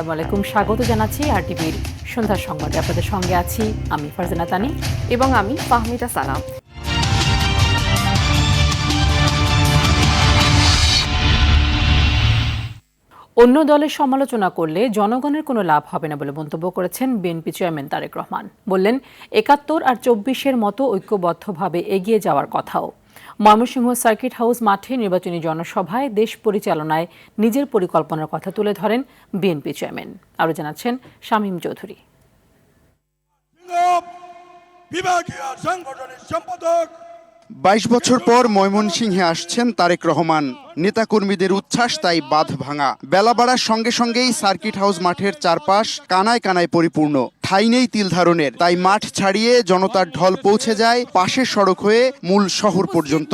আসসালামু আলাইকুম, স্বাগত জানাচ্ছি আরটিভির সন্ধ্যার সংবাদে। আপনাদের সঙ্গে আছি আমি ফারজানা তানি এবং আমি ফাহমিদা সালাম। অন্য দলের সমালোচনা করলে জনগণের কোনো লাভ হবে না বলে মন্তব্য করেছেন বিএনপি চেয়ারম্যান তারেক রহমান। বললেন ৭১ আর ২৪-এর মতো ঐক্যবদ্ধভাবে এগিয়ে যাওয়ার কথাও। ময়মনসিংহ সার্কিট হাউস মাঠে নির্বাচনী জনসভায় দেশ পরিচালনায় নিজের পরিকল্পনার কথা তুলে ধরেন বিএনপি চেয়ারম্যান। আরও জানাচ্ছেন শামীম চৌধুরী। বিভাগীয় সাংগঠনিক সম্পাদক ২২ বছর পর ময়মনসিংহে আসছেন তারেক রহমান। নেতাকর্মীদের উচ্ছ্বাস তাই বাঁধ ভাঙা। বেলা বাড়ার সঙ্গে সঙ্গেই সার্কিট হাউস মাঠের চারপাশ কানায় কানায় পরিপূর্ণ। ঠাঁই নেই তিল ধারণের, তাই মাঠ ছাড়িয়ে জনতার ঢল পৌঁছে যায় পাশের সড়ক হয়ে মূল শহর পর্যন্ত।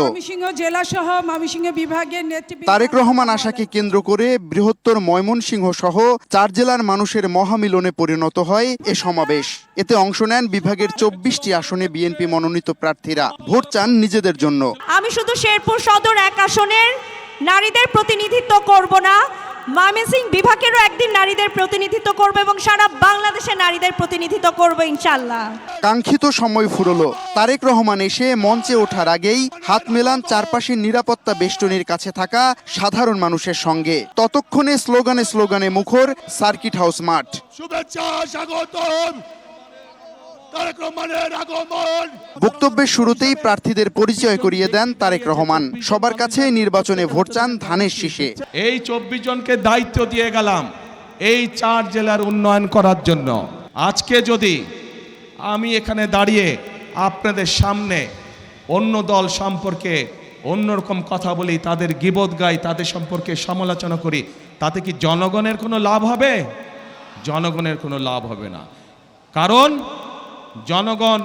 তারেক রহমান আশাকে কেন্দ্র করে বৃহত্তর ময়মনসিংহ সহ ৪ জেলার মানুষের মহামিলনে পরিণত হয় এ সমাবেশ। এতে অংশ নেন বিভাগের ২৪টি আসনে বিএনপি মনোনীত প্রার্থীরা। ভোট চান নিজেদের জন্য। আমি শুধু শেরপুর সদর ১ আসনের নারীদের প্রতিনিধিত্ব করব না, ময়মনসিংহ বিভাগেরও একদিন নারীদের প্রতিনিধিত্ব করব এবং সারা বাংলাদেশে নারীদের প্রতিনিধিত্ব করব ইনশাআল্লাহ। কাঙ্ক্ষিত সময় ফুরলো। তারেক রহমান এসে মঞ্চে ওঠার আগেই হাত মেলান চারপাশের নিরাপত্তা বেষ্টনীর কাছে থাকা সাধারণ মানুষের সঙ্গে। ততক্ষণে স্লোগানে স্লোগানে মুখর সার্কিট হাউস মাঠ। শুভেচ্ছা, স্বাগতম তারেক রহমানের আগমন। বক্তব্যের শুরুতেই প্রার্থীদের পরিচয় করিয়ে দেন তারেক রহমান। সবার কাছে নির্বাচনে ভোট চান ধানের শীষে। এই ২৪ জনকে দায়িত্ব দিয়ে গেলাম এই ৪ জেলার উন্নয়ন করার জন্য। আজকে যদি আমি এখানে দাঁড়িয়ে আপনাদের সামনে অন্য দল সম্পর্কে অন্যরকম কথা বলি, তাদের গীবত গাই, তাদের সম্পর্কে সমালোচনা করি, তাতে কি জনগণের কোনো লাভ হবে? জনগণের কোনো লাভ হবে না। কারণ জনগণ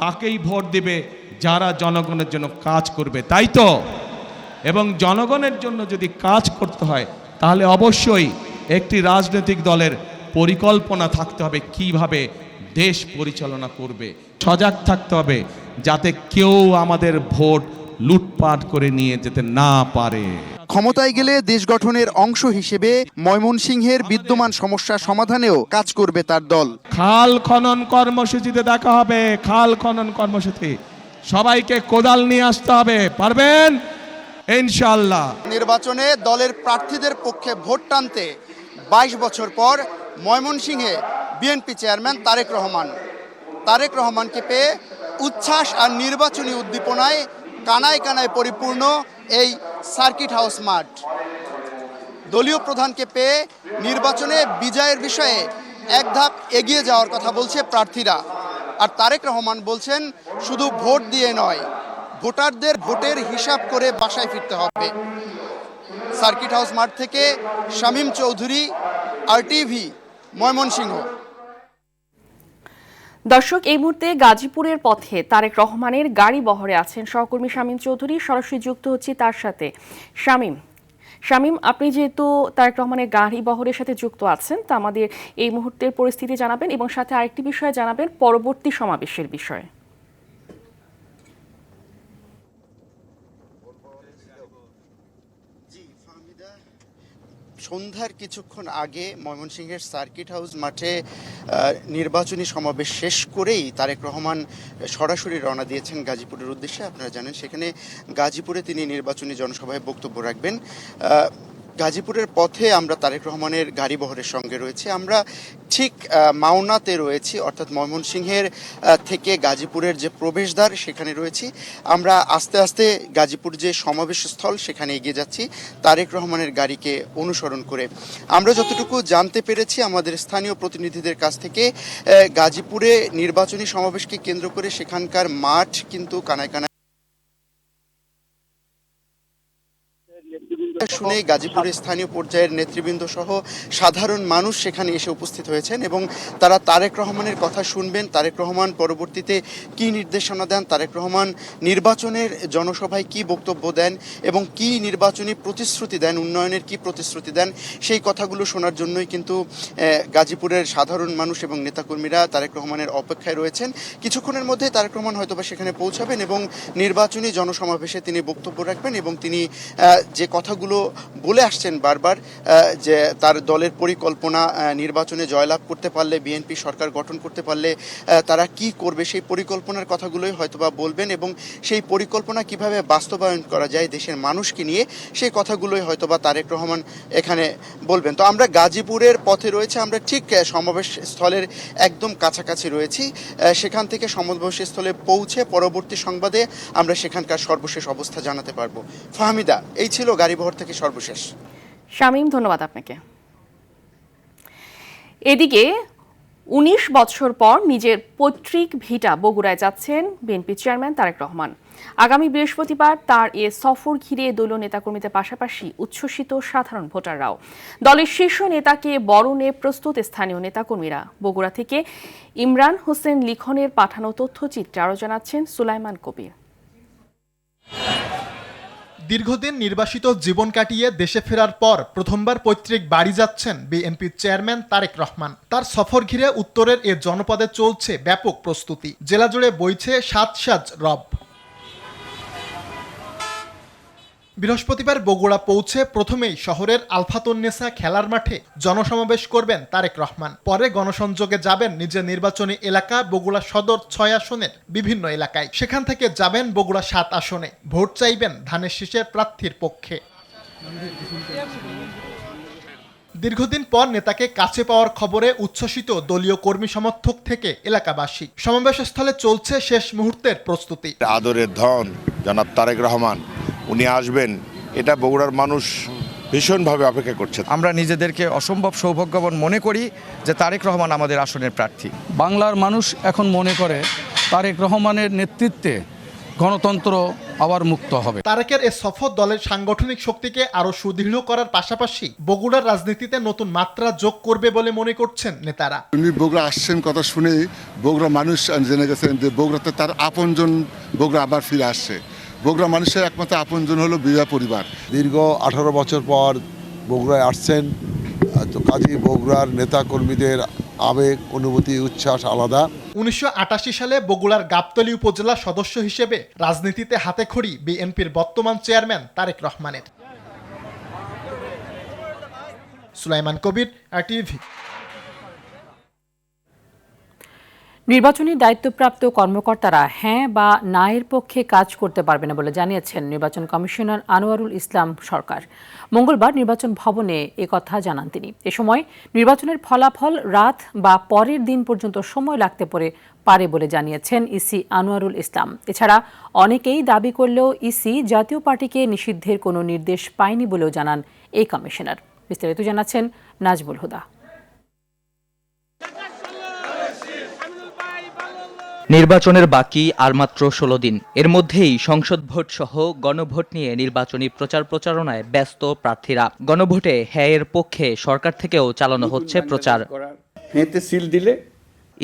তাকেই ভোট দিবে যারা জনগণের জন্য কাজ করবে, তাই তো? এবং জনগণের জন্য যদি কাজ করতে হয় তাহলে অবশ্যই একটি রাজনৈতিক দলের পরিকল্পনা থাকতে হবে কিভাবে দেশ পরিচালনা করবে। সজাগ থাকতে হবে যাতে কেউ আমাদের ভোট লুটপাট করে নিয়ে যেতে না পারে। ক্ষমতায় গেলে দেশ গঠনের অংশ হিসেবে ময়মনসিংহের বিদ্যমান সমস্যা সমাধানেও কাজ করবে তার দল। খাল খনন কর্মসূচিতে দেখা হবে, খাল খনন কর্মসূচি। সবাইকে কোদাল নিয়ে আসতে হবে, পারবেন ইনশাআল্লাহ। নির্বাচনে দলের প্রার্থীদের পক্ষে ভোট টানতে ২২ বছর পর ময়মনসিংহে বিএনপি চেয়ারম্যান তারেক রহমান। তারেক রহমানকে পেয়ে উচ্ছ্বাস আর নির্বাচনী উদ্দীপনায় কানায় কানায় পরিপূর্ণ এই সার্কিট হাউস মাঠ। দলীয় প্রধানকে পেয়ে নির্বাচনে বিজয়ের বিষয়ে এক ধাপ এগিয়ে যাওয়ার কথা বলছে প্রার্থীরা। আর তারেক রহমান বলছেন শুধু ভোট দিয়ে নয়, ভোটারদের ভোটের হিসাব করে বাসায় ফিরতে হবে। সার্কিট হাউস মাঠ থেকে শামীম চৌধুরী, আরটিভি, ময়মনসিংহ। দর্শক, এই মুহূর্তে গাজীপুরের পথে তারেক রহমানের গাড়ি বহরে আছেন সহকর্মী শামীম চৌধুরী। সরাসরি যুক্ত হচ্ছি তার সাথে। শামীম, আপনি যেহেতু তারেক রহমানের গাড়ি বহরের সাথে যুক্ত আছেন, তা আমাদের এই মুহূর্তের পরিস্থিতি জানাবেন এবং সাথে আরেকটি বিষয় জানাবেন, পরবর্তী সমাবেশের বিষয়ে। সন্ধ্যার কিছুক্ষণ আগে ময়মনসিংহের সার্কিট হাউস মাঠে নির্বাচনী সমাবেশ শেষ করেই তারেক রহমান সরাসরি রওনা দিয়েছেন গাজীপুরের উদ্দেশ্যে। আপনারা জানেন সেখানে গাজীপুরে তিনি নির্বাচনী জনসভায় বক্তব্য রাখবেন। গাজীপুরের পথে আমরা তারেক রহমানের গাড়ি বহরের সঙ্গে রয়েছি। আমরা ঠিক মাওনাতে রয়েছি, অর্থাৎ ময়মনসিংহের থেকে গাজীপুরের যে প্রবেশদ্বার সেখানে রয়েছি। আমরা আস্তে আস্তে গাজীপুর যে সমাবেশ স্থল সেখানে এগিয়ে যাচ্ছি তারেক রহমানের গাড়িকে অনুসরণ করে। আমরা যতটুকু জানতে পেরেছি আমাদের স্থানীয় প্রতিনিধিদের কাছ থেকে, গাজীপুরে নির্বাচনী সমাবেশকে কেন্দ্র করে সেখানকার মাঠ কিন্তু কানায় কানায় শুনে গাজীপুরের স্থানীয় পর্যায়ের নেতৃবৃন্দ সহ সাধারণ মানুষ সেখানে এসে উপস্থিত হয়েছেন এবং তারা তারেক রহমানের কথা শুনবেন। তারেক রহমান পরবর্তীতে কি নির্দেশনা দেন, তারেক রহমান নির্বাচনের জনসভায় কি বক্তব্য দেন এবং কি নির্বাচনী প্রতিশ্রুতি দেন, উন্নয়নের কি প্রতিশ্রুতি দেন, সেই কথাগুলো শোনার জন্যই কিন্তু গাজীপুরের সাধারণ মানুষ এবং নেতাকর্মীরা তারেক রহমানের অপেক্ষায় রয়েছেন। কিছুক্ষণের মধ্যে তারেক রহমান হয়তোবা সেখানে পৌঁছাবেন এবং নির্বাচনী জনসমাবেশে তিনি বক্তব্য রাখবেন এবং তিনি যে কথাগুলো কথাগুলো বলে আসছেন বারবার, যে তার দলের পরিকল্পনা, নির্বাচনে জয়লাভ করতে পারলে, বিএনপি সরকার গঠন করতে পারলে তারা কি করবে সেই পরিকল্পনার কথাগুলোই হয়তোবা বলবেন, এবং সেই পরিকল্পনা কিভাবে বাস্তবায়ন করা যায় দেশের মানুষকে নিয়ে সেই কথাগুলোই হয়তোবা তারেক রহমান এখানে বলবেন। তো আমরা গাজীপুরের পথে রয়েছে, আমরা ঠিক সমাবেশ স্থলের একদম কাছাকাছি রয়েছি। সেখান থেকে সমাবেশ স্থলে পৌঁছে পরবর্তী সংবাদে আমরা সেখানকার সর্বশেষ অবস্থা জানাতে পারবো। ফাহমিদা, এই ছিল গাড়িবহর থেকে সর্বশেষ। শামীম, ধন্যবাদ আপনাকে। এদিকে ১৯ বছর পর নিজের পৈতৃক ভিটা বগুড়ায় যাচ্ছেন বিএনপি চেয়ারম্যান তারেক রহমান। আগামী বৃহস্পতিবার তার এ সফর ঘিরে দলীয় নেতাকর্মীদের পাশাপাশি উচ্ছ্বসিত সাধারণ ভোটাররাও। দলের শীর্ষ নেতাকে বরণে প্রস্তুত স্থানীয় নেতাকর্মীরা। বগুড়া থেকে ইমরান হোসেন লিখনের পাঠানো তথ্যচিত্রে আরও জানাচ্ছেন সুলাইমান কবির। দীর্ঘদিন নির্বাসিত জীবন কাটিয়ে দেশে ফেরার পর প্রথমবার পৈতৃক বাড়ি যাচ্ছেন বিএনপি চেয়ারম্যান তারেক রহমান। তার সফর ঘিরে উত্তরের এ জনপদে চলছে ব্যাপক প্রস্তুতি। জেলা জুড়ে বইছে সাজ রব। বৃহস্পতিবার বগুড়া পৌঁছে প্রথমেই শহরের আলফাতুন্নেসা খেলার মাঠে জনসমাবেশ করবেন তারেক রহমান। পরে গণসংযোগে যাবেন নিজের নির্বাচনী এলাকা বগুড়া সদর ৬ আসনের বিভিন্ন এলাকায়। সেখান থেকে যাবেন বগুড়া ৭ আসনে, ভোট চাইবেন ধানের শীষের প্রার্থীর পক্ষে। দীর্ঘদিন পর নেতাকে কাছে পাওয়ার খবরে উচ্ছ্বসিত দলীয় কর্মী সমর্থক থেকে এলাকাবাসী। সমাবেশস্থলে চলছে শেষ মুহূর্তের প্রস্তুতি। আদরের ধন জনাব তারেক রহমান উনি আসবেন, এটা বগুড়ার মানুষ ভীষণভাবে অপেক্ষা করছে। আমরা নিজেদেরকে অসম্ভব সৌভাগ্যবান মনে করি যে তারেক রহমান আমাদের আসনের প্রার্থী। বাংলার মানুষ এখন মনে করে তারেক রহমানের নেতৃত্বে গণতন্ত্র আবার মুক্ত হবে। তারেকের এ সফর দলের সাংগঠনিক শক্তিকে আরো সুদৃঢ় করার পাশাপাশি বগুড়ার রাজনীতিতে নতুন মাত্রা যোগ করবে বলে মনে করছেন নেতারা। উনি বগুড়া আসছেন কথা শুনেই বগুড়া মানুষ জেনে গেছেন যে বগুড়াতে তার আপনজন বগুড়া আবার ফিরে আসছে। বগুড়া মানুষের একমাত্র আপনজন হলো বিজয় পরিবার। দীর্ঘ 18 বছর পর বগুড়ায় আসছেন, তো কাজী বগুড়ার নেতা কর্মীদের আবেগ, অনুভূতি, উচ্ছ্বাস আলাদা। 1988 সালে বগুড়ার গাবতলী উপজেলা সদস্য হিসেবে রাজনীতিতে হাতেখড়ি বিএনপির বর্তমান চেয়ারম্যান তারেক রহমানের। সুলাইমান কবির, আরটিভি। নির্বাচনী দায়িত্বপ্রাপ্ত কর্মকর্তারা হ্যাঁ বা না এর পক্ষে কাজ করতে পারবে না বলে জানিয়েছেন নির্বাচন কমিশনার আনোয়ারুল ইসলাম সরকার। মঙ্গলবার নির্বাচন ভবনে একথা জানান তিনি। এ সময় নির্বাচনের ফলাফল রাত বা পরের দিন পর্যন্ত সময় লাগতে পারে বলে জানিয়েছেন ইসি আনোয়ারুল ইসলাম। এছাড়া অনেকেই দাবি করলেও ইসি জাতীয় পার্টিকে নিষিদ্ধের কোনো নির্দেশ পায়নি বলেও জানান এই কমিশনার। বিস্তারিত জানাচ্ছেন নাজমুল হুদা। নির্বাচনের বাকি আর মাত্র 16 দিন। এর মধ্যেই সংসদ ভোট সহ গণভোট নিয়ে নির্বাচনী প্রচারণায় ব্যস্ত প্রার্থীরা। গণভোটে হ্যাঁ এর পক্ষে সরকার থেকেও চালানো হচ্ছে প্রচার। হ্যাঁতে সিল দিলে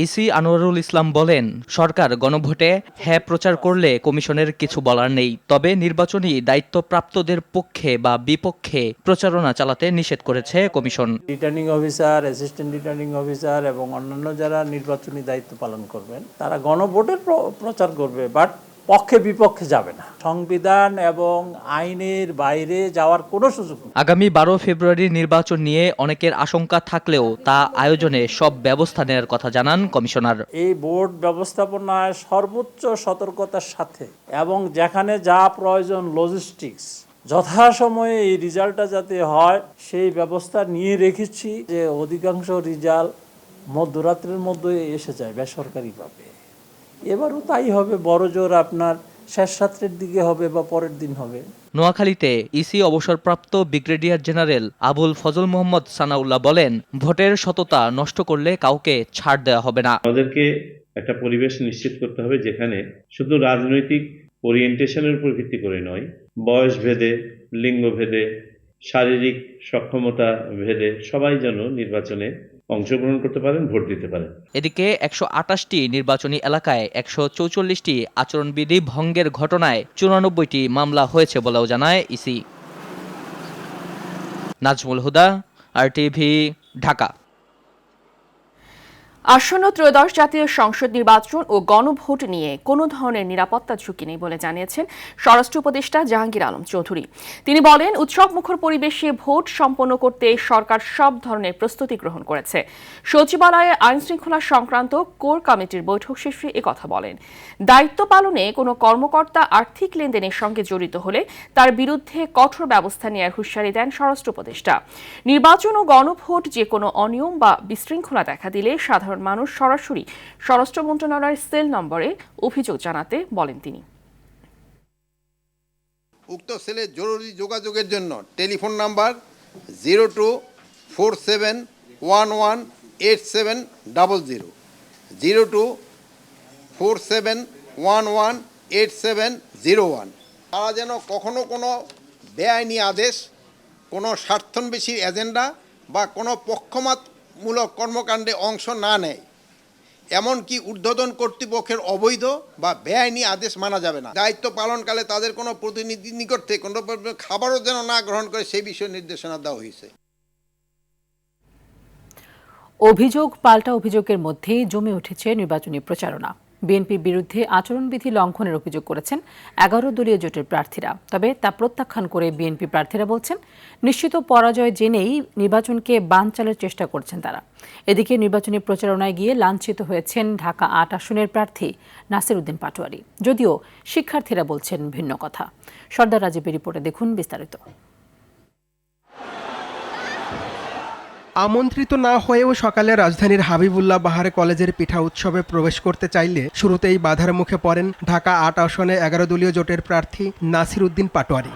ইসি আনোয়ারুল ইসলাম বলেন, সরকার গণভোটে হ্যাঁ প্রচার করলে কমিশনের কিছু বলার নেই। তবে নির্বাচনী দায়িত্বপ্রাপ্তদের পক্ষে বা বিপক্ষে প্রচারণা চালাতে নিষেধ করেছে commission. Returning officer, assistant returning officer এবং অন্যান্য যারা নির্বাচনী দায়িত্ব পালন করবেন তারা গণভোটের প্রচার করবে, বাট পক্ষে বিপক্ষে যাবে না। সংবিধান এবং আইনের বাইরে যাওয়ার কোনো সুযোগ নেই। আগামী 12 ফেব্রুয়ারি নির্বাচন নিয়ে অনেকের আশঙ্কা থাকলেও তা আয়োজনে সব ব্যবস্থা নেওয়ার কথা জানান কমিশনার। এই বোর্ড ব্যবস্থাপনায় সর্বোচ্চ সতর্কতার সাথে এবং যেখানে যা প্রয়োজন লজিস্টিক্স যথাসময়ে এই রেজাল্টটা যাতে হয় সেই ব্যবস্থা নিয়ে রেখেছি, যে অধিকাংশ রেজাল্ট মধ্যরাত্রের মধ্যে এসে যায় বেসরকারিভাবে। এবারও তাই হবে, বড় জোর আপনার শেষ রাত্রের দিকে হবে বা পরের দিন হবে। নোয়াখালীতে ইসি অবসরপ্রাপ্ত ব্রিগেডিয়ার জেনারেল আবুল ফজল মোহাম্মদ সানাউল্লাহ বলেন, ভোটের সততা নষ্ট করলে কাউকে ছাড় দেওয়া হবে না। আমাদেরকে একটা পরিবেশ নিশ্চিত করতে হবে যেখানে শুধু রাজনৈতিক ওরিয়েন্টেশনের উপর ভিত্তি করে নয়, বয়স ভেদে, লিঙ্গ ভেদে, শারীরিক সক্ষমতা ভেদে সবাই যেন নির্বাচনে অংশগ্রহণ করতে পারেন, ভোট দিতে পারেন। এদিকে 128টি নির্বাচনী এলাকায় 144টি আচরণবিধি ভঙ্গের ঘটনায় 94টি মামলা হয়েছে বলেও জানায় ইসি। নাজমুল হুদা, আরটিভি, ঢাকা। আসন্ন ত্রয়োদশ জাতীয় সংসদ নির্বাচন ও গণভোট নিয়ে কোনো ধরনের নিরাপত্তা ঝুঁকি নেই বলে জানিয়েছেন স্বরাষ্ট্র উপদেষ্টা জাহাঙ্গীর আলম চৌধুরী। তিনি বলেন, উৎসবমুখর পরিবেশে ভোট সম্পন্ন করতে সরকার সব ধরনের প্রস্তুতি গ্রহণ করেছে। সচিবালয়ে আইনশৃঙ্খলা সংক্রান্ত কোর কমিটির বৈঠক শেষে একথা বলেন। দায়িত্ব পালনে কোনো কর্মকর্তা আর্থিক লেনদেনের সঙ্গে জড়িত হলে তার বিরুদ্ধে কঠোর ব্যবস্থা নেওয়ার হুঁশিয়ারি দেন স্বরাষ্ট্র উপদেষ্টা। নির্বাচন ও গণভোট যে কোনো অনিয়ম বা বিশৃঙ্খলা দেখা দিলে সাধারণ মানুষ সরাসরি স্বরাষ্ট্র মন্ত্রণালয়ের সেল নম্বরে অভিযোগ জানাতে বলেন তিনি। উক্ত সেলে জরুরি যোগাযোগের জন্য টেলিফোন নাম্বার 0247118700 0247118701। তারা যেন কখনো কোনো বেআইনি আদেশ, কোনো স্বার্থন্বেষী এজেন্ডা বা কোনো পক্ষপাতমূলক কর্মকাণ্ডে অংশ না নেয়। এমনকি ঊর্ধ্বতন কর্তৃপক্ষের অবৈধ বা বেআইনি আদেশ মানা যাবে না। দায়িত্ব পালনকালে তাদের কোনো প্রতিনিধির নিকট থেকে কোনো খাবারও যেন না গ্রহণ করে সেই বিষয়ে নির্দেশনা দেওয়া হয়েছে। অভিযোগ পাল্টা অভিযোগের মধ্যেই জমে উঠেছে নির্বাচনী প্রচারণা। বিএনপির বিরুদ্ধে আচরণবিধি লঙ্ঘনের অভিযোগ করেছেন 11 দলীয় জোটের প্রার্থীরা। তবে তা প্রত্যাখ্যান করে বিএনপি প্রার্থীরা বলছেন, নিশ্চিত পরাজয় জেনেই নির্বাচনকে বানচালের চেষ্টা করছেন তারা। এদিকে নির্বাচনী প্রচারণায় গিয়ে লাঞ্ছিত হয়েছেন ঢাকা 8 আসনের প্রার্থী নাসির উদ্দিন পাটোয়ারি। যদিও শিক্ষার্থীরা বলছেন ভিন্ন কথা। সর্দার রাজীবের রিপোর্টে দেখুন বিস্তারিত। আমন্ত্রিত না হয়েও সকালে রাজধানীর হাবিবুল্লাহ বাহারে কলেজের পিঠা উৎসবে প্রবেশ করতে চাইলে শুরুতেই বাধার মুখে পড়েন ঢাকা 8 আসনে 11 দলীয় জোটের প্রার্থী নাসির উদ্দিন পাটোয়ারি।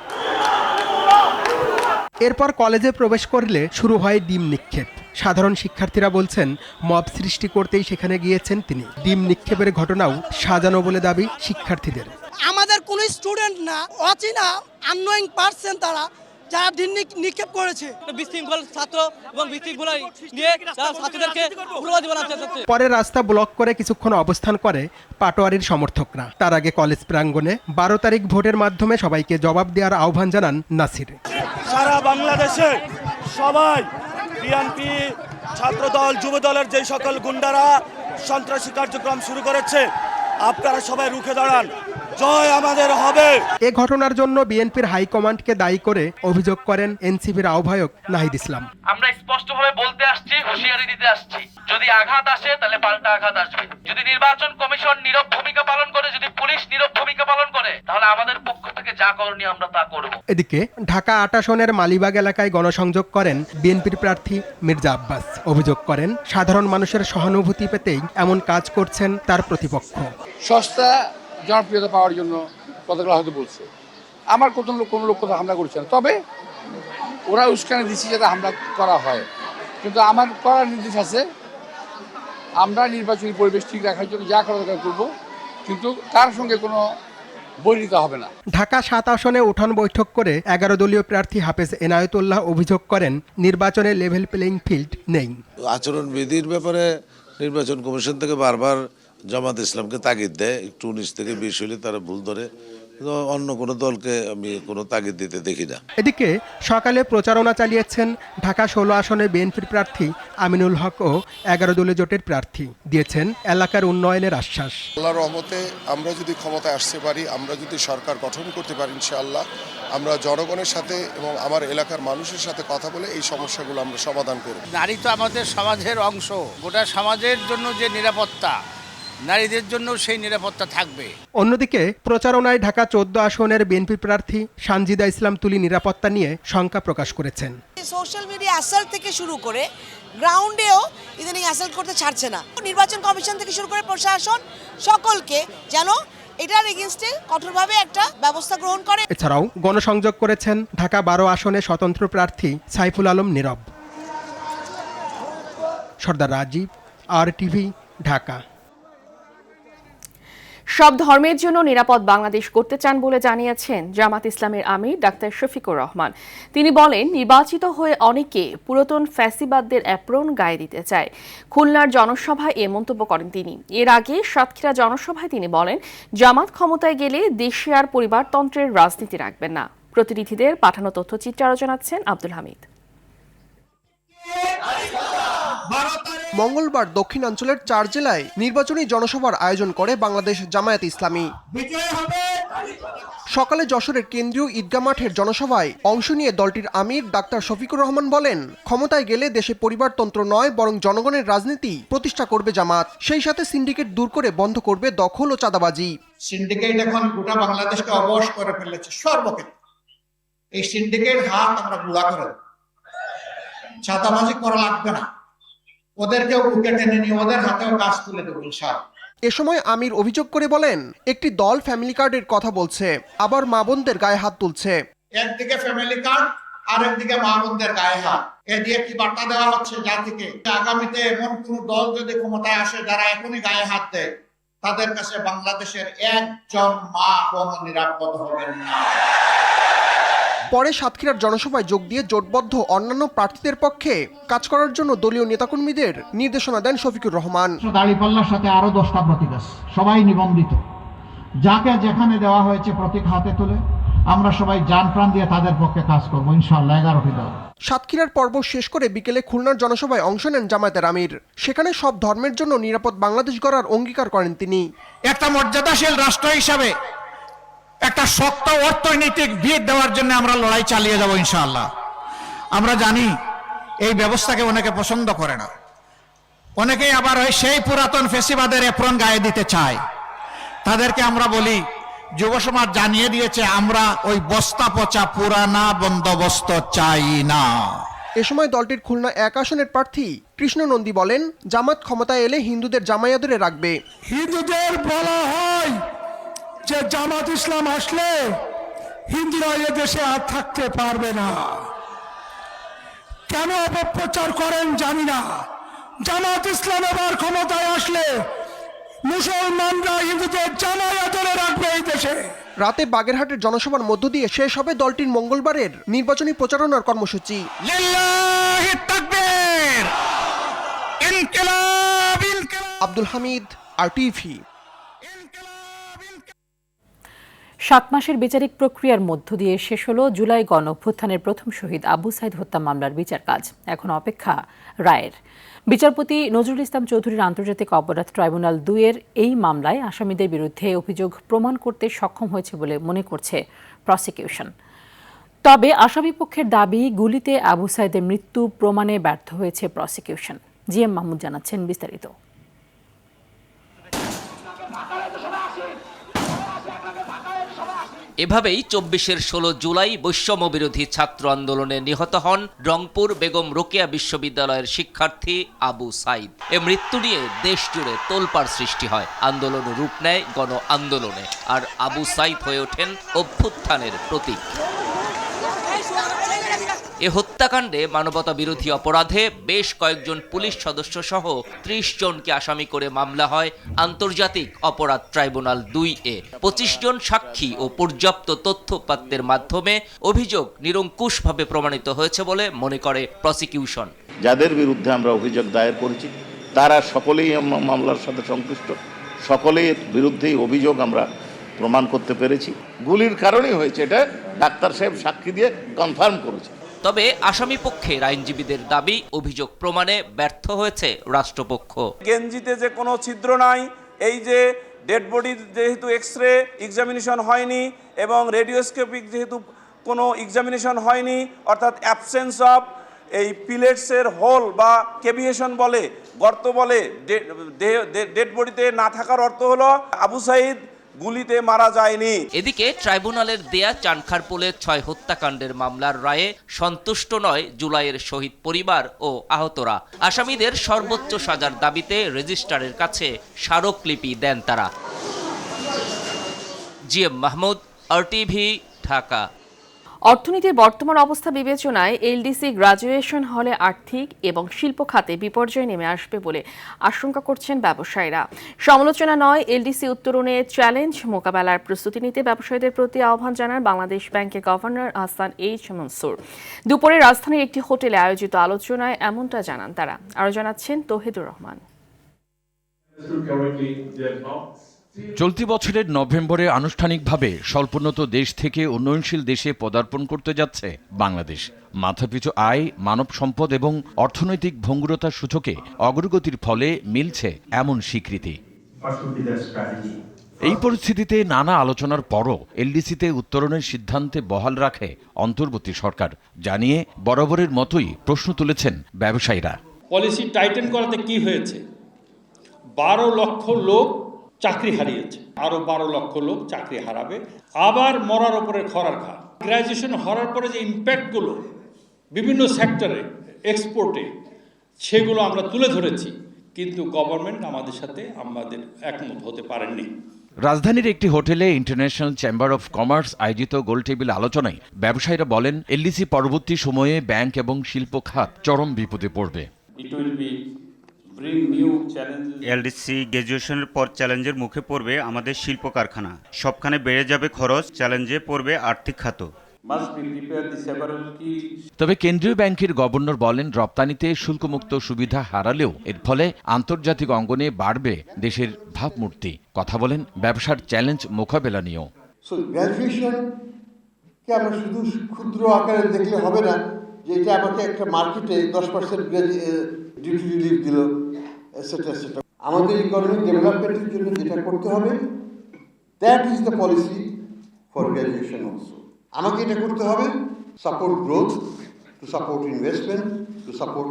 এরপর কলেজে প্রবেশ করলে শুরু হয় ডিম নিক্ষেপ। সাধারণ শিক্ষার্থীরা বলছেন, মব সৃষ্টি করতেই সেখানে গিয়েছেন তিনি। ডিম নিক্ষেপের ঘটনাও সাজানো বলে দাবি শিক্ষার্থীদের। আমাদের কোন স্টুডেন্ট না, অচেনা আননোয়িং পারসন তারা যারা ডিম নিক্ষেপ করেছে। বিশৃঙ্খল ছাত্র এবং বিশৃঙ্খলা নিয়ে ছাত্রদেরকে উগ্রবাদী বানাতে চাচ্ছে। পরে রাস্তা ব্লক করে কিছুক্ষণ অবস্থান করে পাটোয়ারির সমর্থকরা। তার আগে কলেজ প্রাঙ্গণে 12 তারিখ ভোটের মাধ্যমে সবাইকে জবাব দেওয়ার আহ্বান জানান নাসির। সারা বাংলাদেশে সবাই বিএনপি, ছাত্রদল, যুবদলের যে সকল গুন্ডারা সন্ত্রাসী কার্যক্রম শুরু করেছে, আপনারা সবাই রুখে দাঁড়ান, জয় আমাদের হবে। এ ঘটনার জন্য বিএনপির হাইকমান্ডকে দায়ী করে অভিযোগ করেন এনসিপির আহ্বায়ক নাহিদ ইসলাম। আমরা স্পষ্টভাবে বলতে আসছি, হুঁশিয়ারি দিতে আসছি, যদি আঘাত আসে তাহলে পাল্টা আঘাত আসবে। যদি নির্বাচন কমিশন নীরব ভূমিকা পালন করে, যদি পুলিশ নীরব ভূমিকা পালন করে, তাহলে আমাদের পক্ষ থেকে যা করণীয় আমরা তা করব। এদিকে ঢাকা 8 আসনের মালিবাগ এলাকায় গণসংযোগ করেন বিএনপির প্রার্থী মির্জা আব্বাস। অভিযোগ করেন, সাধারণ মানুষের সহানুভূতি পেতেই এমন কাজ করছেন তার প্রতিপক্ষ। সস্তা জনপ্রিয়তা পাওয়ার জন্য কথাগুলো হয়তো বলছে। আমার কোনো লোক কথা হামলা করছে না, তবে ওরা উস্কানি দিচ্ছে যাতে হামলা করা হয়। কিন্তু আমার করার নির্দেশ আছে, আমরা নির্বাচনী পরিবেশ ঠিক রাখার জন্য যা করা দরকার করবো, কিন্তু তার সঙ্গে কোনো বৈরিতা হবে না। ঢাকা 7 আসনে উঠান বৈঠক করে 11 দলীয় প্রার্থী হাফেজ এনায়েতুল্লাহ অভিযোগ করেন, নির্বাচনে লেভেল প্লেইং ফিল্ড নেই। আচরণবিধির ব্যাপারে নির্বাচন কমিশন থেকে বারবার জামাত ইসলামকে তাগিদ দেয়, একটু 19 থেকে 20 হলে তারা ভুল ধরে। অন্য কোনো দলকে আমি কোনো তাগিদ দিতে দেখি না। এদিকে সকালে প্রচারণা চালিয়েছেন ঢাকা 16 আসনে বিএনপির প্রার্থী আমিনুল হক ও 11 দলীয় জোটের প্রার্থী। দিয়েছেন এলাকার উন্নয়নের আশ্বাস। আল্লাহর রহমতে আমরা যদি ক্ষমতায় আসতে পারি, আমরা যদি সরকার গঠন করতে পারি, ইনশাআল্লাহ আমরা জনগণের সাথে এবং আমার এলাকার মানুষের সাথে কথা বলে এই সমস্যাগুলো আমরা সমাধান করব। নারী তো আমাদের সমাজের অংশ। গোটা সমাজের জন্য যে নিরাপত্তা, নারীদের জন্য সেই নিরাপত্তা থাকবে। অন্যদিকে প্রচারণায় ঢাকা 14 আসনের বিএনপি প্রার্থী সানজিদা ইসলাম তুলি নিরাপত্তা নিয়ে শঙ্কা প্রকাশ করেছেন। সোশ্যাল মিডিয়া অ্যাসাল্ট থেকে শুরু করে গ্রাউন্ডেও ইদানিং অ্যাসাল্ট করতে ছাড়ছে না। নির্বাচন কমিশন থেকে শুরু করে প্রশাসন সকলকে যেন এটার এগেইনস্টে কঠোরভাবে একটা ব্যবস্থা গ্রহণ করে। এছাড়াও গণসংযোগ করেছেন ঢাকা 12 আসনে স্বতন্ত্র প্রার্থী সাইফুল আলম নীরব। সর্দার রাজীব, RTV, ঢাকা। সব ধর্মের জন্য নিরাপদ বাংলাদেশ করতে চান বলে জানিয়েছেন জামাত ইসলামের আমির ডাক্তার শফিকুর রহমান। তিনি বলেন, নির্বাচিত হয়ে অনেকে পুরাতন ফ্যাসিবাদদের অ্যাপ্রন গায়ে দিতে চায়। খুলনার জনসভায় এ মন্তব্য করেন তিনি। এর আগে সাতক্ষীরা জনসভায় তিনি বলেন, জামাত ক্ষমতায় গেলে দেশে আর পরিবারতন্ত্রের রাজনীতি রাখবেন না। প্রতিনিধিদের পাঠানো তথ্যচিত্র আরও জানাচ্ছেন আব্দুল হামিদ। মঙ্গলবার দক্ষিণাঞ্চলের 4 জেলায় নির্বাচনী জনসভার আয়োজন করে বাংলাদেশ জামায়াত ইসলামী। সকালে যশোরের কেন্দ্রীয় ঈদগাহ মাঠের জনসভায় অংশ নিয়ে দলটির আমির ডাক্তার শফিকুর রহমান বলেন, ক্ষমতায় গেলে দেশে পরিবারতন্ত্র নয় বরং জনগণের রাজনীতি প্রতিষ্ঠা করবে জামাত। সেই সাথে সিন্ডিকেট দূর করে বন্ধ করবে দখল ও চাঁদাবাজি। সিন্ডিকেট এখন গোটা বাংলাদেশকে অবশ করে ফেলেছে সর্বক্ষেত্রে। এই সিন্ডিকেট হাত আমরা গুঁড়া করে দেব, চাঁদাবাজি করা লাগবে না, ওদেরকেও বুকে টেনে নিয়ে ওদের হাতেও কাজ তুলে দেবো ইনশাআল্লাহ। এ সময় আমির অভিযোগ করে বলেন, একটি দল ফ্যামিলি কার্ডের কথা বলছে, আবার মা বোনদের গায়ে হাত তুলছে। একদিকে ফ্যামিলি কার্ড আর একদিকে মা বোনদের গায়ে হাত, এ দিয়ে কি বার্তা দেওয়া হচ্ছে জাতিকে? আগামীতে এমন কোন দল যদি ক্ষমতায় আসে যারা এখনই গায়ে হাত দেয়, তাদের কাছে বাংলাদেশের একজন মা বোন নিরাপদ হবেন না। পরে সাতক্ষীরার জনসভায় যোগ দিয়ে জোটবদ্ধ অন্যান্য প্রার্থীদের পক্ষে কাজ করার জন্য দলীয় নেতাকর্মীদের নির্দেশনা দেন শফিকুর রহমান। দাঁড়িপাল্লার সাথে আরো 10টা প্রতীক আছে, সবাই নিবন্ধিত, যাকে যেখানে দেওয়া হয়েছে প্রতীক হাতে তুলে আমরা সবাই জান প্রাণ দিয়ে তাদের পক্ষে কাজ করবো ইনশাআল্লাহ। 11টি দল। সাতক্ষীরার পর্ব শেষ করে বিকেলে খুলনার জনসভায় অংশ নেন জামায়াতের আমির। সেখানে সব ধর্মের জন্য নিরাপদ বাংলাদেশ গড়ার অঙ্গীকার করেন তিনি। একটা মর্যাদাশীল রাষ্ট্র হিসাবে একটা শক্ত অর্থনৈতিক ভিত দেওয়ার জন্য আমরা লড়াই চালিয়ে যাব ইনশাআল্লাহ। আমরা জানি এই ব্যবস্থাকে অনেকে পছন্দ করে না, অনেকেই আবার ওই সেই পুরাতন ফেসিবাদের এপ্রন গায়ে দিতে চায়। তাদেরকে আমরা বলি, যুব সমাজ জানিয়ে দিয়েছে আমরা ওই বস্তা পচা পুরানা বন্দোবস্ত চাই না। এ সময় দলটির খুলনা 1 আসনের প্রার্থী কৃষ্ণ নন্দী বলেন, জামাত ক্ষমতায় এলে হিন্দুদের জামাইয়া ধরে রাখবে। হিন্দুদের বলা হয় যে জামাত ইসলাম আসলে হিন্দুরা এ দেশে আর থাকতে পারবে না। কেন অপপ্রচার করেন জানি না। জামাত ইসলাম এবার ক্ষমতায় আসলে মুসলমানরা হিন্দুদের জামাইয়া ধরে রাখবে এই দেশে। রাতে বাগেরহাটের জনসভার মধ্য দিয়ে শেষ হবে দলটির মঙ্গলবারের নির্বাচনী প্রচারণার কর্মসূচি। আব্দুল হামিদ, RTV। 7 মাসের বিচারিক প্রক্রিয়ার মধ্য দিয়ে শেষ হলো জুলাই গণ অভ্যুত্থানের প্রথম শহীদ আবু সাইদ হত্যা মামলার বিচার কাজ। এখন অপেক্ষা রায়ের। বিচারপতি নজরুল ইসলাম চৌধুরীর আন্তর্জাতিক অপরাধ ট্রাইব্যুনাল 2 এর এই মামলায় আসামিদের বিরুদ্ধে অভিযোগ প্রমাণ করতে সক্ষম হয়েছে বলে মনে করছে প্রসিকিউশন। তবে আসামিপক্ষের দাবি, গুলিতে আবু সাইদের মৃত্যু প্রমাণে ব্যর্থ হয়েছে প্রসিকিউশন। GM মাহমুদ জানাচ্ছেন বিস্তারিত। এভাবেই 24-এর 16 জুলাই বৈষম্য বিরোধী ছাত্র আন্দোলনে নিহত হন রংপুর বেগম রোকেয়া বিশ্ববিদ্যালয়ের শিক্ষার্থী আবু সাইদ। এ মৃত্যু নিয়ে দেশ জুড়ে তোলপাড় সৃষ্টি হয়, আন্দোলন রূপ নেয় গণ আন্দোলনে, আর আবু সাইদ হয়ে ওঠেন অভ্যুত্থানের প্রতীক। এ হত্যাকাণ্ডে মানবতা বিরোধী অপরাধে বেশ কয়েকজন পুলিশ সদস্য সহ 30 জনকে আসামি করে মামলা হয় আন্তর্জাতিক অপরাধ ট্রাইব্যুনাল 2 এ। 25 জন সাক্ষী ও পর্যাপ্ত তথ্যপাত্রের মাধ্যমে অভিযোগ নিরঙ্কুশভাবে প্রমাণিত হয়েছে বলে মনে করে প্রসিকিউশন। যাদের বিরুদ্ধে আমরা অভিযোগ দায়ের করেছি তারা সকলেই মামলার সাথে সংশ্লিষ্ট, সকলের বিরুদ্ধেই অভিযোগ আমরা প্রমাণ করতে পেরেছি। গুলির কারণেই হয়েছে, এটা ডাক্তার সাহেব সাক্ষী দিয়ে কনফার্ম করেছে। তবে আসামি পক্ষের আইনজীবীদের দাবি, অভিযোগ প্রমাণে ব্যর্থ হয়েছে রাষ্ট্রপক্ষ। গেঞ্জিতে যে কোনো ছিদ্র নাই, এই যে ডেড বডির যেহেতু এক্সরে এক্সামিনেশন হয়নি এবং রেডিওস্কোপিক যেহেতু কোনো এক্সামিনেশন হয়নি, অর্থাৎ অ্যাবসেন্স অফ এই পিলেটসের হোল বা কেভিয়েশন বলে, গর্ত বলে ডেড বডিতে না থাকার অর্থ হলো আবু সাইদ গুলিতে মারা যায়নি। এদিকে ট্রাইব্যুনালের দেয়া চানখারপুলের 6 হত্যাকাণ্ডের মামলার রায়ে সন্তুষ্ট নয় জুলাইয়ের শহীদ পরিবার ও আহতরা। আসামিদের সর্বোচ্চ সাজার দাবিতে রেজিস্ট্রারের কাছে স্মারকলিপি দেন তারা। GM Mahmud, RTV, Dhaka. অর্থনীতির বর্তমান অবস্থা বিবেচনায় LDC গ্রাজুয়েশন হলে আর্থিক এবং শিল্প খাতে বিপর্যয় নেমে আসবে বলে আশঙ্কা করছেন ব্যবসায়ীরা। সমালোচনা নয়, LDC উত্তরণে চ্যালেঞ্জ মোকাবেলার প্রস্তুতি নিতে ব্যবসায়ীদের প্রতি আহ্বান জানান বাংলাদেশ ব্যাংকের গভর্নর আহসান H. মনসুর। দুপুরে রাজধানীর একটি হোটেলে আয়োজিত আলোচনায় এমনটা জানান তারা। আরও জানাচ্ছেন তৌহিদুর রহমান। চলতি বছরের নভেম্বরে আনুষ্ঠানিকভাবে স্বল্পোন্নত দেশ থেকে উন্নয়নশীল দেশে পদার্পণ করতে যাচ্ছে বাংলাদেশ। মাথাপিছু আয়, মানব সম্পদ এবং অর্থনৈতিক ভঙ্গুরতার সূচকে অগ্রগতির ফলে মিলছে এমন স্বীকৃতি। এই পরিস্থিতিতে নানা আলোচনার পরও এলডিসিতে উত্তরণের সিদ্ধান্তে বহাল রাখে অন্তর্বর্তী সরকার, জানিয়ে বরাবরের মতোই প্রশ্ন তুলেছেন ব্যবসায়ীরা। পলিসি টাইটেন করাতে কি হয়েছে? 12 লক্ষ লোক চাকরি হারিয়েছে, আরো 12 লক্ষ লোক চাকরি হারাবে, আবার মরার উপরে খরার ঘা। গ্র্যাজুয়েশন হওয়ার পরে যে ইম্প্যাক্টগুলো বিভিন্ন সেক্টরে, এক্সপোর্টে, সেগুলো আমরা তুলে ধরেছি, কিন্তু গভর্নমেন্ট আমাদের সাথে একমত হতে পারেননি। রাজধানীর একটি হোটেলে ইন্টারন্যাশনাল চেম্বার অফ কমার্স আয়োজিত গোলটেবিল আলোচনায় ব্যবসায়ীরা বলেন, এলডিসি পরবর্তী সময়ে ব্যাংক এবং শিল্প খাত চরম বিপদে পড়বে। এলডিসি গ্র্যাজুয়েশনের পর চ্যালেঞ্জের মুখে পড়বে আমাদের শিল্প কারখানা, সবখানে বেড়ে যাবে খরচ, চ্যালেঞ্জে পড়বে আর্থিক খাত। তবে কেন্দ্রীয় ব্যাংকের গভর্নর বলেন, রপ্তানিতে শুল্কমুক্ত সুবিধা হারালেও এর ফলে আন্তর্জাতিক অঙ্গনে বাড়বে দেশের ভাবমূর্তি। কথা বলেন ব্যবসার চ্যালেঞ্জ মোকাবেলা নিয়েও। গ্র্যাজুয়েশনকে আমরা শুধু ক্ষুদ্র আকারে দেখলে হবে না, যে এটা আমাকে একটা মার্কেটে 10% ডিউটি রিলিফ দিল, এটসেট্রা এটসেট্রা। আমাদের ইকোনমিক ডেভেলপমেন্টের জন্য যেটা করতে হবে, that is the policy for graduation also. আমাকে এটা করতে হবে, support growth, to support investment, to support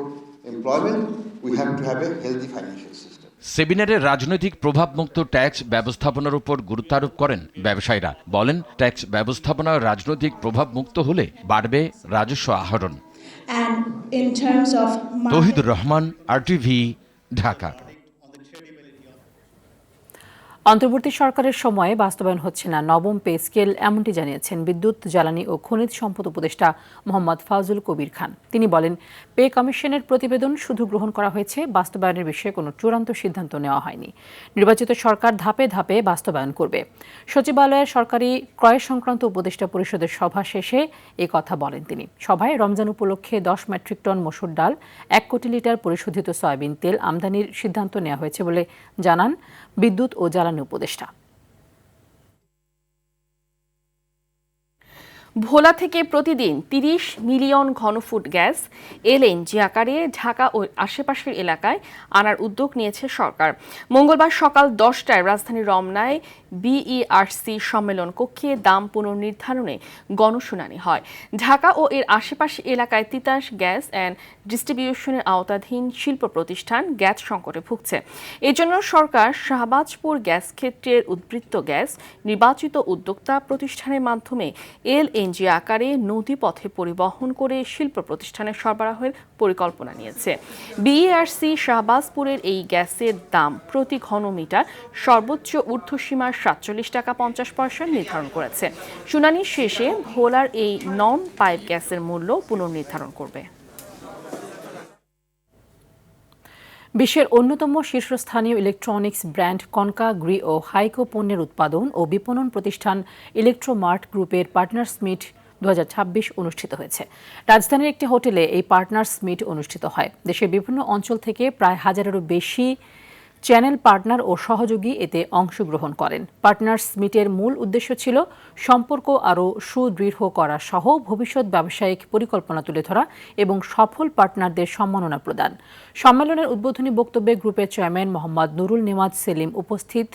employment, we have to have a healthy financial system. সেমিনারে রাজনৈতিক প্রভাবমুক্ত ট্যাক্স ব্যবস্থাপনার উপর গুরুত্ব আরোপ করেন ব্যবসায়ীরা। বলেন, ট্যাক্স ব্যবস্থাপনা রাজনৈতিক প্রভাবমুক্ত হলে বাড়বে রাজস্ব আহরণ। তৌহিদুর রহমান, RTV, ঢাকা। অন্তর্বর্তী সরকারের সময়ে বাস্তবায়ন হচ্ছে না নবম পে স্কেল, এমনটি জানিয়েছেন বিদ্যুৎ, জ্বালানি ও খনিজ সম্পদ উপদেষ্টা মোহাম্মদ ফাউজুল কবির খান। তিনি বলেন, পে কমিশনের প্রতিবেদন শুধু গ্রহণ করা হয়েছে, বাস্তবায়নের বিষয়ে কোনো চূড়ান্ত সিদ্ধান্ত নেওয়া হয়নি। নির্বাচিত সরকার ধাপে ধাপে বাস্তবায়ন করবে। সচিবালয়ের সরকারি ক্রয় সংক্রান্ত উপদেষ্টা পরিষদের সভা শেষে এ কথা বলেন তিনি। সভায় রমজান উপলক্ষে 10 মেট্রিক টন মসুর ডাল, 1 কোটি লিটার পরিশোধিত সয়াবিন তেল আমদানির সিদ্ধান্ত নেওয়া হয়েছে বলে জানান বিদ্যুৎ ও জ্বালানি উপদেষ্টা। ভোলা থেকে প্রতিদিন 30 মিলিয়ন ঘনফুট গ্যাস এলএনজি আকারে ঢাকা ও আশেপাশের এলাকায় আনার উদ্যোগ নিয়েছে সরকার। মঙ্গলবার সকাল 10টায় রাজধানীর রমনায় BERC সম্মেলন কক্ষে দাম পুনর্নির্ধারণে গণশুনানি হয়। ঢাকা ও এর আশেপাশে এলাকায় তিতাস গ্যাস অ্যান্ড ডিস্ট্রিবিউশনের আওতাধীন শিল্প প্রতিষ্ঠান গ্যাস সংকটে ভুগছে। এজন্য সরকার শাহবাজপুর গ্যাস ক্ষেত্রের উদ্বৃত্ত গ্যাস নির্বাচিত উদ্যোক্তা প্রতিষ্ঠানের মাধ্যমে এলএনজি আকারে নদীপথে পরিবহন করে শিল্প প্রতিষ্ঠানে সরবরাহের পরিকল্পনা নিয়েছে। BERC শাহবাজপুরের এই গ্যাসের দাম প্রতি ঘনমিটার সর্বোচ্চ ঊর্ধ্বসীমা 47 টাকা 50 পয়সা নির্ধারণ করেছে। শুনানি শেষে ভোলার এই নন পাইপ গ্যাসের মূল্য পুনর্নির্ধারণ করবে। বিশ্বের অন্যতম শীর্ষস্থানীয় ইলেকট্রনিক্স ব্র্যান্ড কনকা, গ্রি ও হাইকো পণ্যের উৎপাদন ও বিপণন প্রতিষ্ঠান ইলেকট্রোমার্ট গ্রুপের পার্টনার্স মিট 2026 অনুষ্ঠিত হয়েছে। রাজধানীর একটি হোটেলে এই পার্টনার্স মিট অনুষ্ঠিত হয়। দেশের বিভিন্ন অঞ্চল থেকে প্রায় 1000-এরও বেশি চ্যানেল পার্টনার ও সহযোগী এতে অংশগ্রহণ করেন। পার্টনার্স মিটের মূল উদ্দেশ্য ছিল সম্পর্ক আরও সুদৃঢ় করা সহ ভবিষ্যৎ ব্যবসায়িক পরিকল্পনা তুলে ধরা এবং সফল পার্টনারদের সম্মাননা প্রদান। সম্মেলনের উদ্বোধনী বক্তব্যে গ্রুপের চেয়ারম্যান মোহাম্মদ নুরুল নেমাজ সেলিম উপস্থিত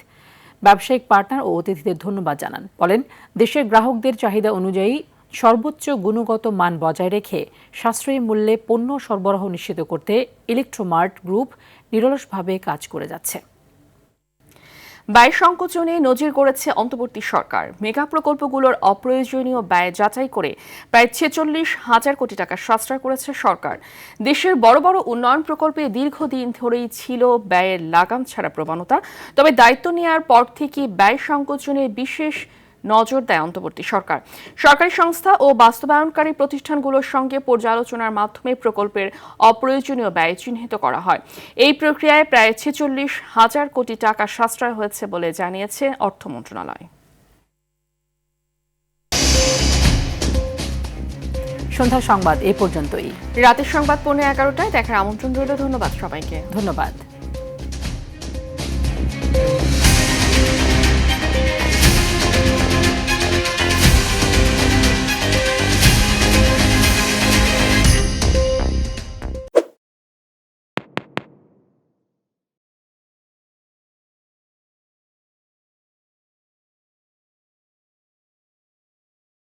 ব্যবসায়িক পার্টনার ও অতিথিদের ধন্যবাদ জানান। বলেন, দেশের গ্রাহকদের চাহিদা অনুযায়ী সর্বোচ্চ গুণগত মান বজায় রেখে সাশ্রয়ী মূল্যে পণ্য সরবরাহ নিশ্চিত করতে ইলেকট্রোমার্ট গ্রুপ নিরলসভাবে কাজ করে যাচ্ছে। ব্যয় সংকোচনে নজির করেছে অন্তর্বর্তী সরকার। মেগা প্রকল্পগুলোর অপ্রয়োজনীয় ব্যয় যাচাই করে প্রায় 46,000 কোটি টাকা সাশ্রয় করেছে সরকার। দেশের বড় বড় উন্নয়ন প্রকল্পে দীর্ঘদিন ধরেই ছিল ব্যয়ের লাগাম ছাড়া প্রবণতা। তবে দায়িত্ব নেওয়ার পর থেকে ব্যয় সংকোচনে বিশেষ নজর দেয় অন্তর্বর্তী সরকার। সরকারি সংস্থা ও বাস্তবায়নকারী প্রতিষ্ঠানগুলোর সঙ্গে পর্যালোচনার মাধ্যমে প্রকল্পের অপ্রয়োজনীয় ব্যয় চিহ্নিত করা হয়। এই প্রক্রিয়ায় প্রায় 46,000 কোটি টাকা সাশ্রয় হয়েছে বলে জানিয়েছে অর্থ মন্ত্রণালয়। সন্ধ্যার সংবাদ এ পর্যন্তই। রাতের সংবাদ 11:15টায় দেখার আমন্ত্রণ রইল। ধন্যবাদ সবাইকে। ধন্যবাদ।